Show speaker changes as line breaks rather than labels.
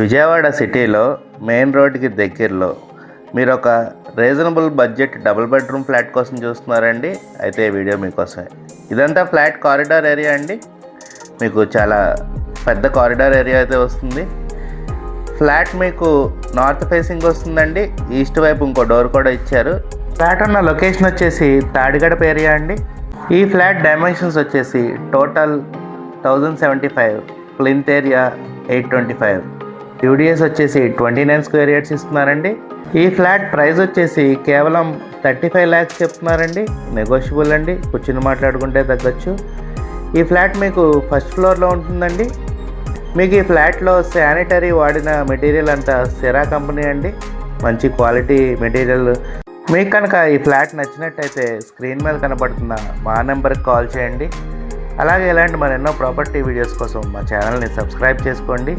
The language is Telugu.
విజయవాడ సిటీలో మెయిన్ రోడ్కి దగ్గరలో మీరు ఒక reasonable budget double bedroom flat కోసం చూస్తున్నారండి. అయితే ఈ వీడియో మీకోసమే. ఇదంతా ఫ్లాట్ కారిడార్ ఏరియా అండి. మీకు చాలా పెద్ద కారిడార్ ఏరియా అయితే వస్తుంది. ఫ్లాట్ మీకు నార్త్ ఫేసింగ్ వస్తుందండి. ఈస్ట్ వైపు ఇంకో డోర్ కూడా ఇచ్చారు. ఫ్లాట్ ఉన్న లొకేషన్ వచ్చేసి తాడిగడప ఏరియా అండి. ఈ ఫ్లాట్ డైమెన్షన్స్ వచ్చేసి టోటల్ 1075, ప్లింత్ ఏరియా 825, యూడిఎస్ వచ్చేసి 29 స్క్వేర్ యార్డ్స్ ఇస్తున్నారండి. ఈ ఫ్లాట్ ప్రైస్ వచ్చేసి కేవలం 35 lakhs చెప్తున్నారండి. నెగోషియబుల్ అండి, కూర్చుని మాట్లాడుకుంటే తగ్గచ్చు. ఈ ఫ్లాట్ మీకు ఫస్ట్ ఫ్లోర్లో ఉంటుందండి. మీకు ఈ ఫ్లాట్లో శానిటరీ వాడిన మెటీరియల్ అంతా సిరా కంపెనీ అండి. మంచి క్వాలిటీ మెటీరియల్. మీకు కనుక ఈ ఫ్లాట్ నచ్చినట్టయితే స్క్రీన్ మీద కనబడుతున్న మా నెంబర్కి కాల్ చేయండి. అలాగే ఇలాంటి మరెన్నో ప్రాపర్టీ వీడియోస్ కోసం మా ఛానల్ని సబ్స్క్రైబ్ చేసుకోండి.